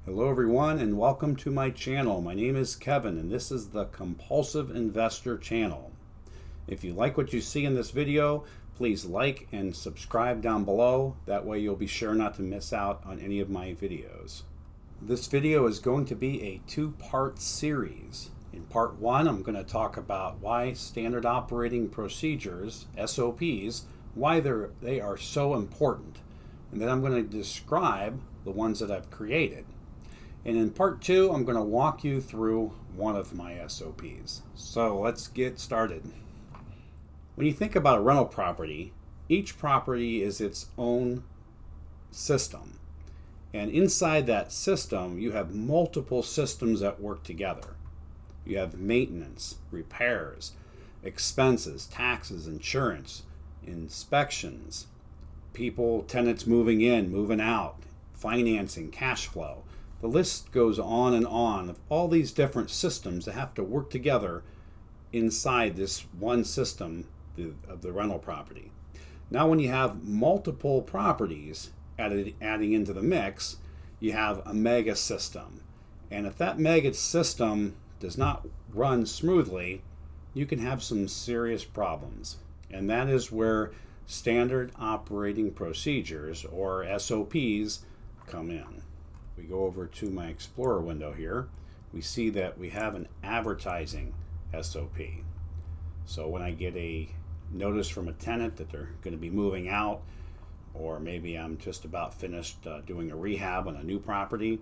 Hello everyone and welcome to my channel. My name is Kevin and this is the Compulsive Investor channel. If you like what you see in this video, please like and subscribe down below. That way you'll be sure not to miss out on any of my videos. This video is going to be a two-part series. In part one, I'm going to talk about why standard operating procedures, SOPs, why they are so important. And then I'm going to describe the ones that I've created. And in part two, I'm going to walk you through one of my SOPs. So let's get started. When you think about a rental property, each property is its own system. And inside that system, you have multiple systems that work together. You have maintenance, repairs, expenses, taxes, insurance, inspections, people, tenants moving in, moving out, financing, cash flow. The list goes on and on of all these different systems that have to work together inside this one system of the rental property. Now when you have multiple properties adding into the mix, you have a mega system. And if that mega system does not run smoothly, you can have some serious problems. And that is where standard operating procedures, or SOPs, come in. We go over to my Explorer window here. We see that we have an advertising SOP. So when I get a notice from a tenant that they're going to be moving out, or maybe I'm just about finished doing a rehab on a new property,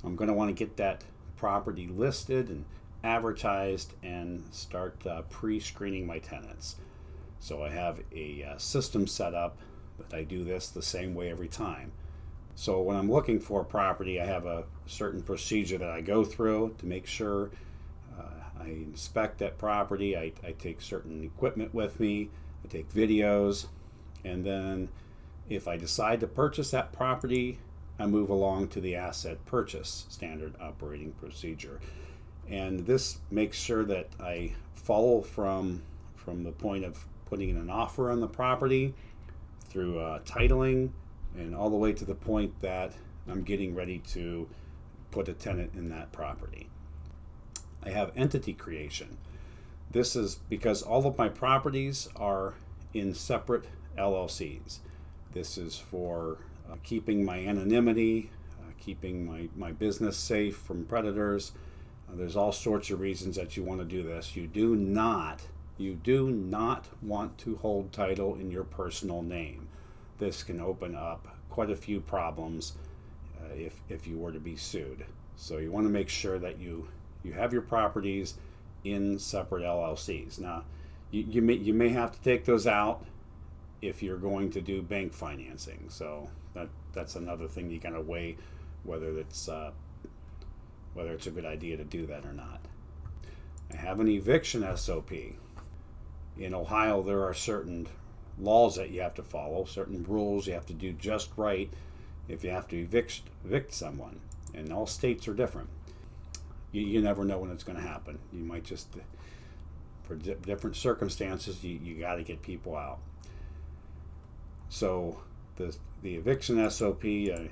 I'm going to want to get that property listed and advertised and start pre-screening my tenants. So I have a system set up that I do this the same way every time. So when I'm looking for a property, I have a certain procedure that I go through to make sure I inspect that property. I take certain equipment with me, I take videos, and then if I decide to purchase that property, I move along to the asset purchase standard operating procedure. And this makes sure that I follow from the point of putting in an offer on the property through titling, and all the way to the point that I'm getting ready to put a tenant in that property. I have entity creation. This is because all of my properties are in separate LLCs. This is for keeping my anonymity, keeping my business safe from predators. There's all sorts of reasons that you want to do this. You do not want to hold title in your personal name. This can open up quite a few problems if you were to be sued. So you want to make sure that you have your properties in separate LLCs. Now, you may have to take those out if you're going to do bank financing. So that's another thing you kind of weigh whether it's a good idea to do that or not. I have an eviction SOP. In Ohio, there are certain laws that you have to follow, certain rules you have to do just right if you have to evict someone, and all states are different. You never know when it's going to happen. You might just, for different circumstances, you got to get people out. So the eviction SOP, the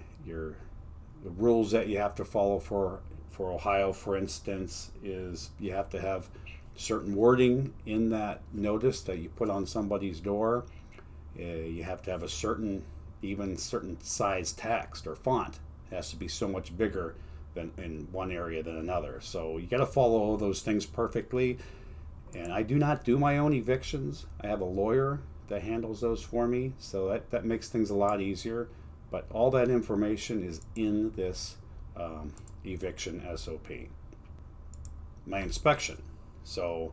rules that you have to follow for Ohio, for instance, is you have to have certain wording in that notice that you put on somebody's door. You have to have a certain size text or font. It has to be so much bigger than in one area than another. So you got to follow all those things perfectly. And I do not do my own evictions. I have a lawyer that handles those for me, so that makes things a lot easier. But all that information is in this eviction SOP. My inspection. So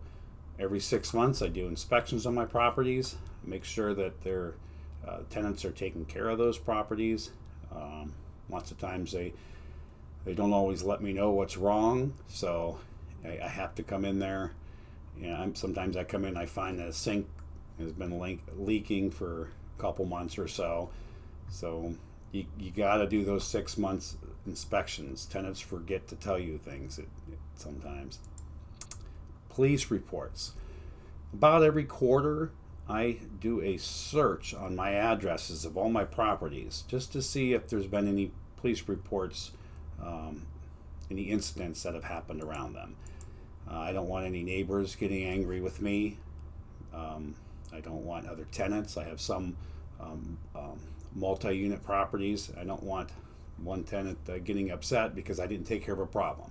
every 6 months I do inspections on my properties, make sure that their tenants are taking care of those properties. Lots of times they don't always let me know what's wrong, so I have to come in there. Sometimes I come in, I find that a sink has been leaking for a couple months or so. So you got to do those 6 months inspections. Tenants forget to tell you things sometimes. Police reports. About every quarter, I do a search on my addresses of all my properties just to see if there's been any police reports any incidents that have happened around them. I don't want any neighbors getting angry with me. I don't want other tenants. I have some multi-unit properties. I don't want one tenant getting upset because I didn't take care of a problem.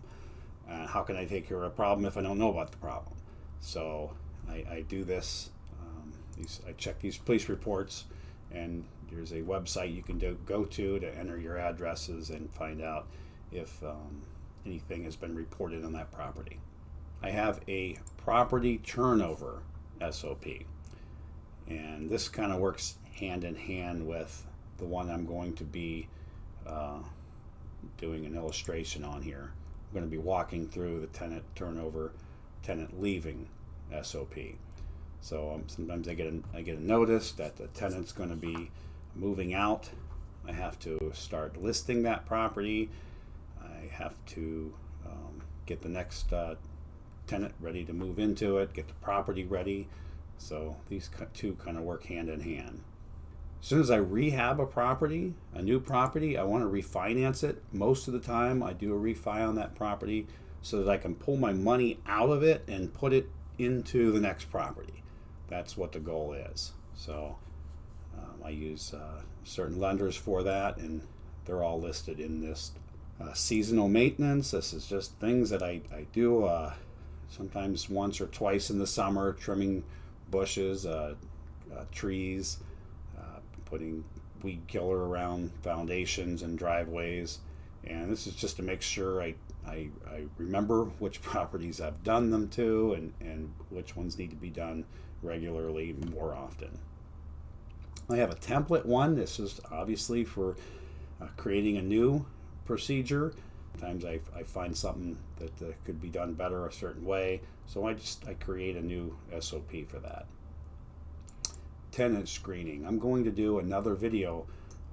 How can I take care of a problem if I don't know about the problem? So I do this. I check these police reports, and there's a website you can go to enter your addresses and find out if anything has been reported on that property. I have a property turnover SOP, and this kind of works hand in hand with the one I'm going to be doing an illustration on here. I'm going to be walking through the tenant turnover, tenant leaving SOP. So sometimes I get a notice that the tenant's going to be moving out. I have to start listing that property. I have to get the next tenant ready to move into it, get the property ready. So these two kind of work hand in hand. As soon as I rehab a property, a new property, I want to refinance it. Most of the time I do a refi on that property so that I can pull my money out of it and put it into the next property. That's what the goal is. So I use certain lenders for that, and they're all listed in this seasonal maintenance. This is just things that I do sometimes once or twice in the summer, trimming bushes, trees, putting weed killer around foundations and driveways. And this is just to make sure I remember which properties I've done them to and which ones need to be done regularly more often. I have a template one. This is obviously for creating a new procedure. Sometimes I find something that could be done better a certain way, so I create a new SOP for that. Tenant screening. I'm going to do another video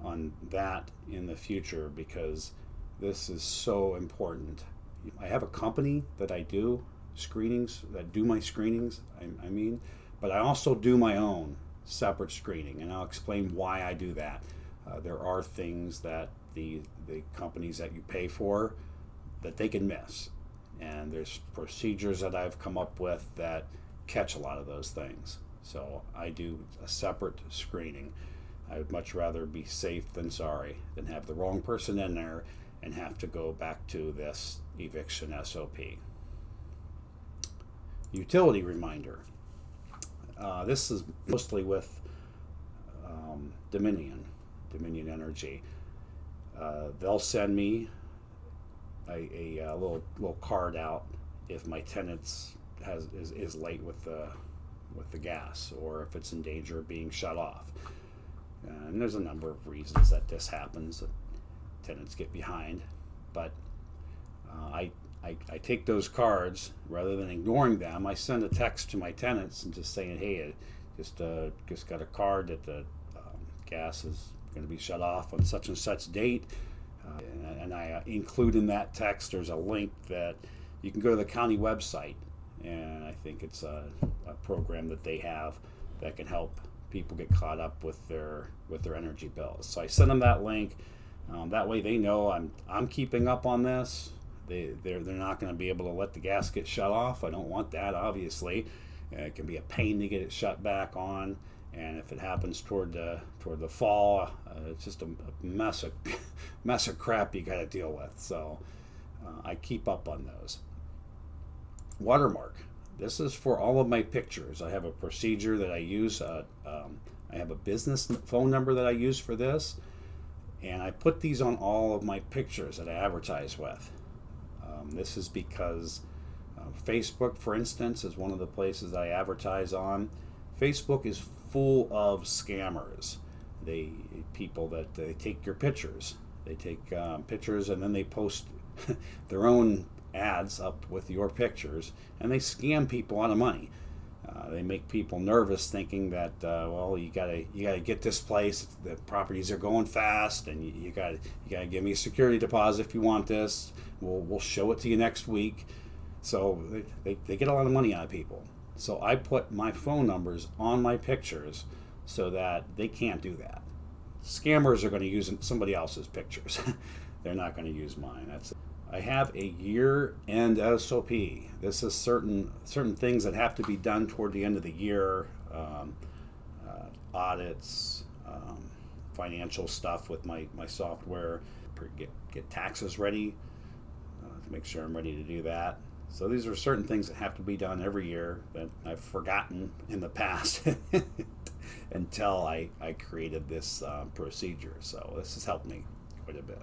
on that in the future because this is so important. I have a company that I do screenings, that do my screenings, I mean, but I also do my own separate screening, and I'll explain why I do that. There are things that the companies that you pay for that they can miss, and there's procedures that I've come up with that catch a lot of those things. So I do a separate screening. I would much rather be safe than sorry than have the wrong person in there and have to go back to this eviction SOP. Utility reminder. This is mostly with Dominion Energy. They'll send me a little card out if my tenant is late with the gas, or if it's in danger of being shut off. And there's a number of reasons that this happens, that tenants get behind. But I take those cards, rather than ignoring them, I send a text to my tenants and just saying, hey, just got a card that the gas is going to be shut off on such and such date. And I include in that text, there's a link that you can go to the county website, and I think it's a program that they have that can help people get caught up with their energy bills. So I send them that link. That way they know I'm keeping up on this. They're not going to be able to let the gas get shut off. I don't want that, obviously. It can be a pain to get it shut back on, and if it happens toward the fall, it's just a mess of crap you got to deal with. So I keep up on those. Watermark. This is for all of my pictures. I have a procedure that I use. I have a business phone number that I use for this, and I put these on all of my pictures that I advertise with. This is because Facebook, for instance, is one of the places I advertise on. Facebook is full of scammers. People that they take your pictures. They take pictures and then they post their own ads up with your pictures, and they scam people out of money. They make people nervous, thinking that well, you gotta get this place. The properties are going fast, and you gotta give me a security deposit if you want this. We'll show it to you next week. So they get a lot of money out of people. So I put my phone numbers on my pictures so that they can't do that. Scammers are going to use somebody else's pictures. they're not going to use mine. I have a year-end SOP. This is certain things that have to be done toward the end of the year, audits, financial stuff with my software, get taxes ready to make sure I'm ready to do that. So these are certain things that have to be done every year that I've forgotten in the past until I created this procedure. So this has helped me quite a bit.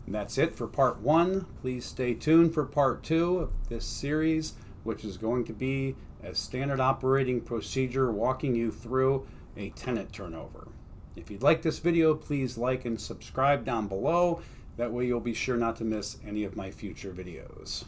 And that's it for part 1. Please stay tuned for part 2 of this series, which is going to be a standard operating procedure walking you through a tenant turnover. If you'd like this video, please like and subscribe down below. That way you'll be sure not to miss any of my future videos.